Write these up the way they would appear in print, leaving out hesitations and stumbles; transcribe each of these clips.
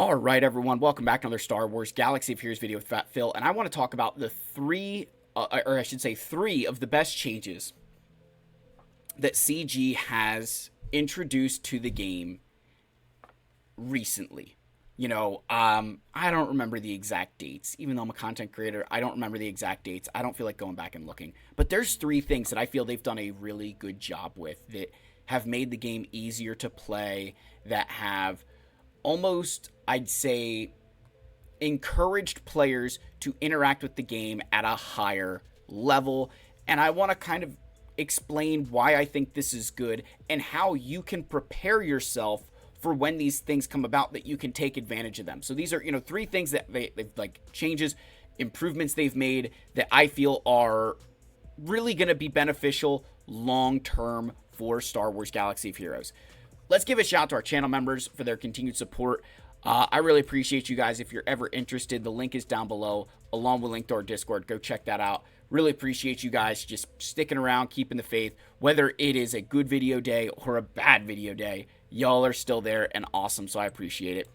All right, everyone, welcome back to another Star Wars Galaxy of Heroes video with Fat Phil, and I want to talk about the three of the best changes that CG has introduced to the game recently. I don't remember the exact dates. Even though I'm a content creator, I don't remember the exact dates. I don't feel like going back and looking. But there's three things that I feel they've done a really good job with that have made the game easier to play, that have almost, I'd say, encouraged players to interact with the game at a higher level. And I want to kind of explain why I think this is good and how you can prepare yourself for when these things come about, that you can take advantage of them. So these are, three things that they've like changes, improvements they've made that I feel are really going to be beneficial long term for Star Wars Galaxy of Heroes. Let's give a shout out to our channel members for their continued support. I really appreciate you guys. If you're ever interested, the link is down below, along with link to our Discord. Go check that out. Really appreciate you guys just sticking around, keeping the faith. Whether it is a good video day or a bad video day, y'all are still there and awesome, so I appreciate it.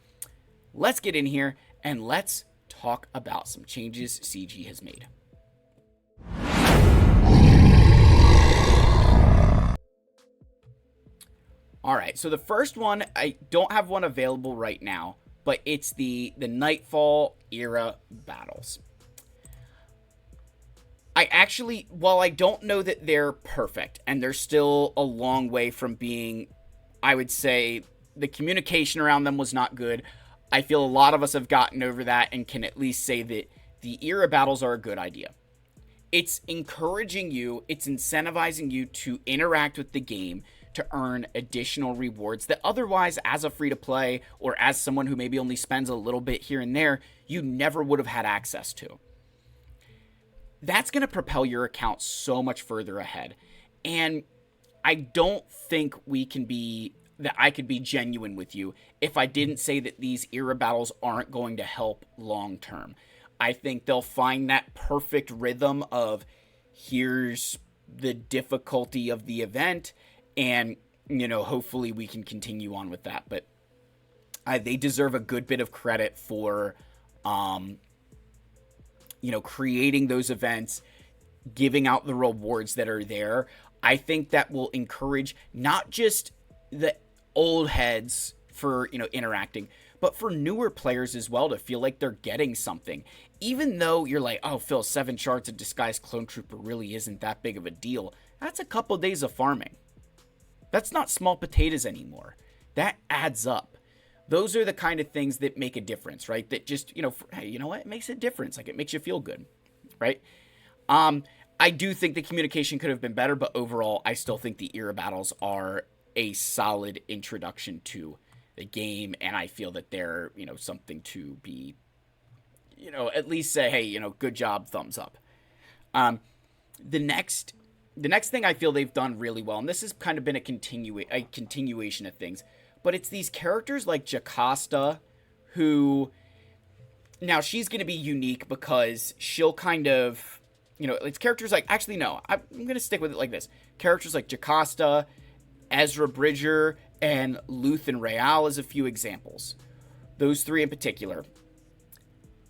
Let's get in here and let's talk about some changes CG has made. All right, so the first one, I don't have one available right now, but it's the Nightfall era battles. While I don't know that they're perfect, and they're still a long way from being, I would say, the communication around them was not good. I feel a lot of us have gotten over that and can at least say that the era battles are a good idea. It's encouraging you, it's incentivizing you to interact with the game, to earn additional rewards that otherwise, as a free-to-play or as someone who maybe only spends a little bit here and there, you never would have had access to. That's going to propel your account so much further ahead. And I don't think I could be genuine with you if I didn't say that these era battles aren't going to help long term. I think they'll find that perfect rhythm of, here's the difficulty of the event, and, hopefully we can continue on with that. But they deserve a good bit of credit for, creating those events, giving out the rewards that are there. I think that will encourage not just the old heads for, interacting, but for newer players as well to feel like they're getting something. Even though you're like, oh, Phil, 7 shards of Disguised Clone Trooper really isn't that big of a deal. That's a couple days of farming. That's not small potatoes anymore. That adds up. Those are the kind of things that make a difference, right? That just, hey, you know what? It makes a difference. Like, it makes you feel good, right? I do think the communication could have been better, but overall, I still think the era battles are a solid introduction to the game, and I feel that they're, something to be, at least say, hey, good job, thumbs up. The next thing I feel they've done really well, and this has kind of been a continuation of things, but it's these characters like Jocasta, who, now she's going to be unique because she'll kind of, it's characters like, actually no, I'm going to stick with it like this. Characters like Jocasta, Ezra Bridger, and Luthen Rael as a few examples. Those three in particular.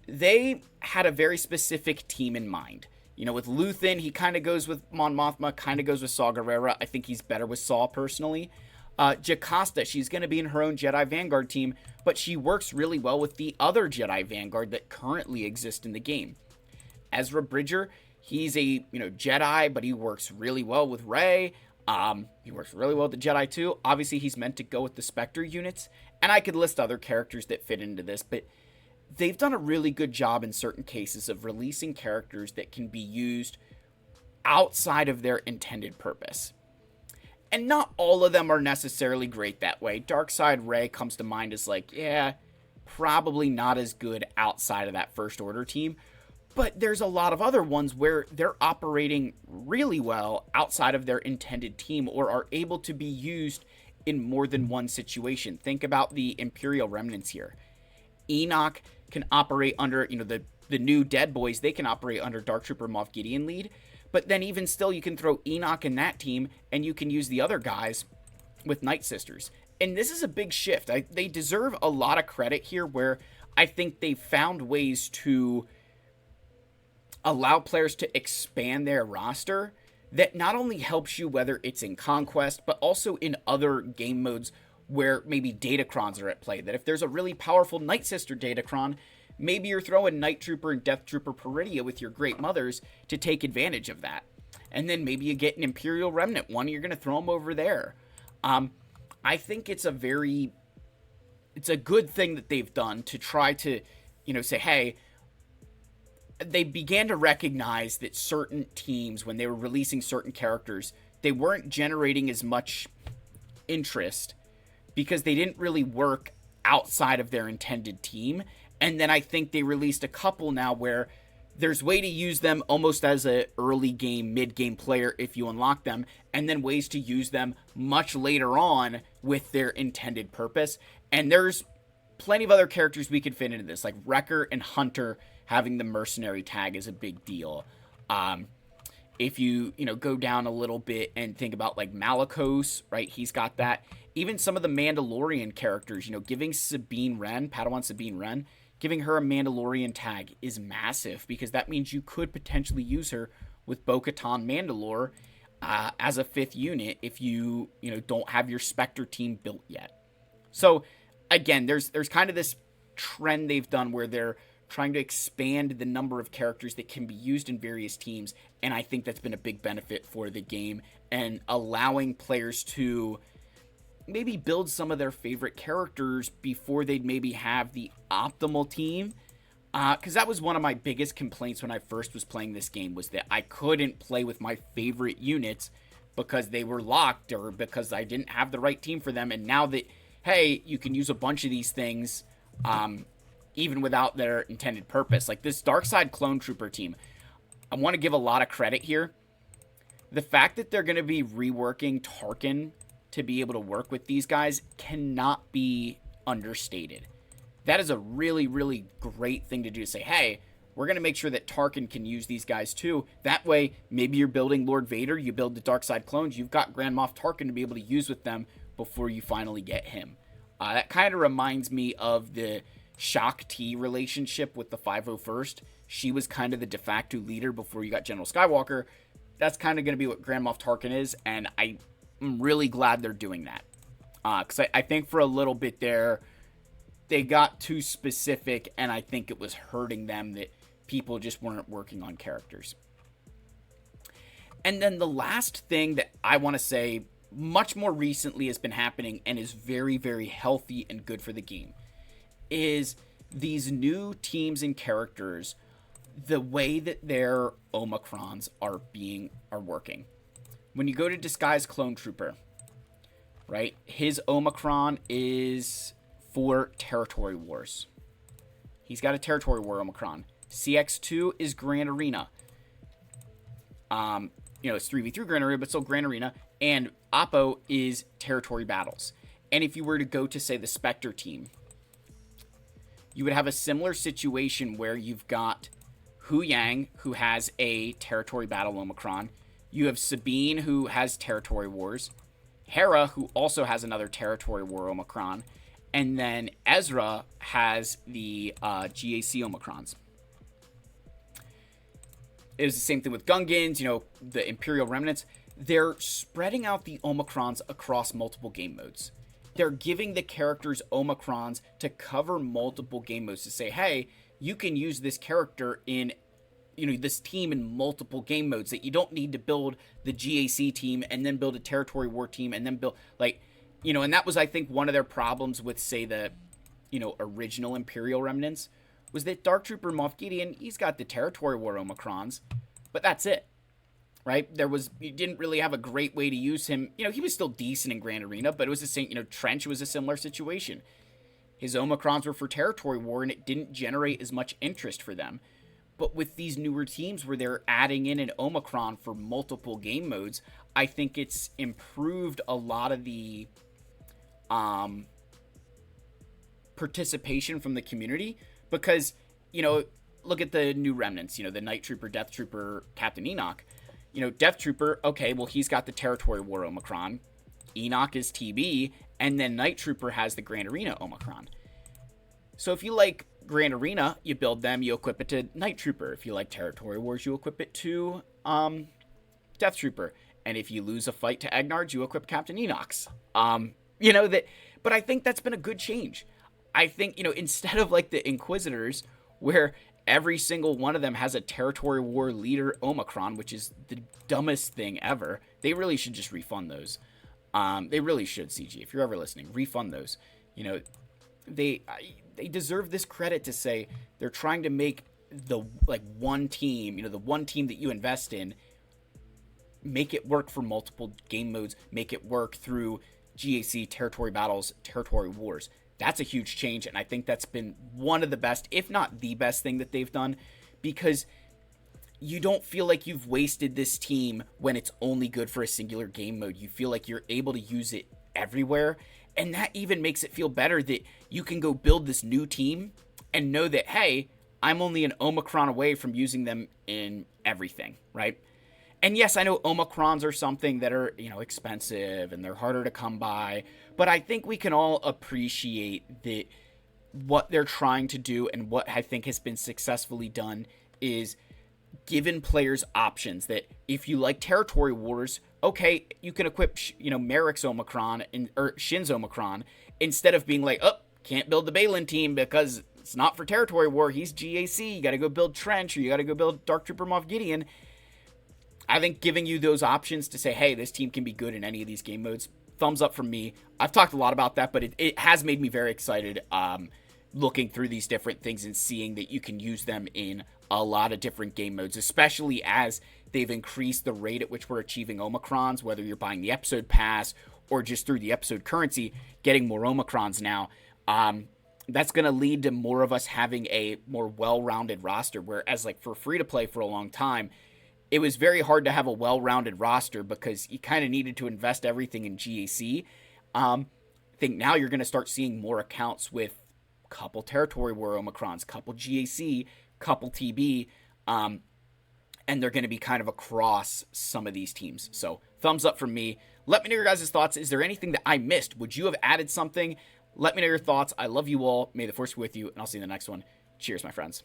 They had a very specific team in mind. With Luthen, he kind of goes with Mon Mothma, kind of goes with Saw Gerrera. I think he's better with Saw, personally. Jocasta, she's going to be in her own Jedi Vanguard team, but she works really well with the other Jedi Vanguard that currently exist in the game. Ezra Bridger, he's a, Jedi, but he works really well with Rey. He works really well with the Jedi, too. Obviously, he's meant to go with the Spectre units, and I could list other characters that fit into this, but they've done a really good job in certain cases of releasing characters that can be used outside of their intended purpose. And not all of them are necessarily great that way. Darkseid Rey comes to mind as like, yeah, probably not as good outside of that First Order team. But there's a lot of other ones where they're operating really well outside of their intended team, or are able to be used in more than one situation. Think about the Imperial Remnants here. Enoch can operate under, the new Dead Boys, they can operate under Dark Trooper Moff Gideon lead. But then even still, you can throw Enoch in that team, and you can use the other guys with Night Sisters. And this is a big shift. They deserve a lot of credit here, where I think they found ways to allow players to expand their roster that not only helps you whether it's in Conquest, but also in other game modes where maybe Datacrons are at play. That if there's a really powerful Night Sister Datacron, maybe you're throwing Night Trooper and Death Trooper Peridia with your Great Mothers to take advantage of that. And then maybe you get an Imperial Remnant one, you're going to throw them over there. I think it's a good thing that they've done to try to, say, hey, they began to recognize that certain teams, when they were releasing certain characters, they weren't generating as much interest because they didn't really work outside of their intended team. And then I think they released a couple now where there's way to use them almost as a early game, mid game player if you unlock them, and then ways to use them much later on with their intended purpose. And there's plenty of other characters we could fit into this, like Wrecker and Hunter having the mercenary tag is a big deal. If you go down a little bit and think about like Malicos, right? He's got that. Even some of the Mandalorian characters, giving Padawan Sabine Wren, giving her a Mandalorian tag is massive, because that means you could potentially use her with Bo-Katan Mandalore as a 5th unit if you don't have your Spectre team built yet. So again, there's kind of this trend they've done where they're trying to expand the number of characters that can be used in various teams, and I think that's been a big benefit for the game, and allowing players to maybe build some of their favorite characters before they'd maybe have the optimal team. Because that was one of my biggest complaints when I first was playing this game, was that I couldn't play with my favorite units because they were locked or because I didn't have the right team for them. And now that, hey, you can use a bunch of these things even without their intended purpose. Like this Darkside Clone Trooper team, I want to give a lot of credit here. The fact that they're going to be reworking Tarkin to be able to work with these guys cannot be understated. That is a really, really great thing to do, to say, hey, we're going to make sure that Tarkin can use these guys too. That way, maybe you're building Lord Vader, you build the Darkside clones, you've got Grand Moff Tarkin to be able to use with them before you finally get him. That kind of reminds me of the Shock T relationship with the 501st. She was kind of the de facto leader before you got General Skywalker. That's kind of going to be what Grand Moff Tarkin is, and I'm really glad they're doing that. Because I think for a little bit there, they got too specific, and I think it was hurting them that people just weren't working on characters. And then the last thing that I want to say much more recently has been happening and is very, very healthy and good for the game is these new teams and characters, the way that their Omicrons are working. When you go to Disguise Clone Trooper, right, his Omicron is for Territory Wars. He's got a Territory War Omicron. CX2 is Grand Arena. It's 3v3 Grand Arena, but still Grand Arena. And Oppo is Territory Battles. And if you were to go to, say, the Spectre team, you would have a similar situation where you've got Hu Yang, who has a Territory Battle Omicron. You have Sabine, who has Territory Wars. Hera, who also has another Territory War Omicron. And then Ezra has the GAC Omicrons. It was the same thing with Gungans, the Imperial Remnants. They're spreading out the Omicrons across multiple game modes. They're giving the characters Omicrons to cover multiple game modes, to say, hey, you can use this character in, this team in multiple game modes, that you don't need to build the GAC team and then build a Territory War team and then build, and that was, I think, one of their problems with, say, the, original Imperial Remnants, was that Dark Trooper Moff Gideon, he's got the Territory War Omicrons, but that's it. Right? You didn't really have a great way to use him. He was still decent in Grand Arena, but it was the same, Trench was a similar situation. His Omicrons were for Territory War, and it didn't generate as much interest for them. But with these newer teams where they're adding in an Omicron for multiple game modes, I think it's improved a lot of the participation from the community, because, look at the new remnants, the Night Trooper, Death Trooper, Captain Enoch. Death Trooper, okay, well, he's got the Territory War Omicron. Enoch is TB, And then Night Trooper has the Grand Arena Omicron. So if you like Grand Arena, you build them, you equip it to Night Trooper. If you like Territory Wars, you equip it to Death Trooper. And if you lose a fight to Agnards, you equip Captain Enox. But I think that's been a good change. I think, instead of like the Inquisitors, where every single one of them has a Territory War leader Omicron, which is the dumbest thing ever, they really should just refund those. They really should, CG. If you're ever listening, refund those. They deserve this credit to say they're trying to make the one team, the one team that you invest in, make it work for multiple game modes, make it work through GAC, territory battles, territory wars. That's a huge change, and I think that's been one of the best, if not the best thing that they've done, because you don't feel like you've wasted this team when it's only good for a singular game mode. You feel like you're able to use it everywhere, and that even makes it feel better that you can go build this new team and know that, hey, I'm only an Omicron away from using them in everything, right? And yes, I know Omicrons are something that are, expensive and they're harder to come by, but I think we can all appreciate that what they're trying to do and what I think has been successfully done is given players options that if you like Territory Wars, okay, you can equip, Merrick's Omicron or Shin's Omicron instead of being like, oh, can't build the Balin team because it's not for Territory War. He's GAC. You got to go build Trench or you got to go build Dark Trooper Moff Gideon. I think giving you those options to say, hey, this team can be good in any of these game modes, thumbs up from me. I've talked a lot about that, but it has made me very excited looking through these different things and seeing that you can use them in a lot of different game modes, especially as they've increased the rate at which we're achieving Omicrons, whether you're buying the episode pass or just through the episode currency, getting more Omicrons now. That's going to lead to more of us having a more well-rounded roster, whereas for free-to-play for a long time, it was very hard to have a well-rounded roster because you kind of needed to invest everything in GAC. I think now you're going to start seeing more accounts with couple Territory War Omicrons, couple GAC, couple TB, and they're going to be kind of across some of these teams. So thumbs up from me. Let me know your guys' thoughts. Is there anything that I missed? Would you have added something? Let me know your thoughts. I love you all. May the force be with you, and I'll see you in the next one. Cheers, my friends.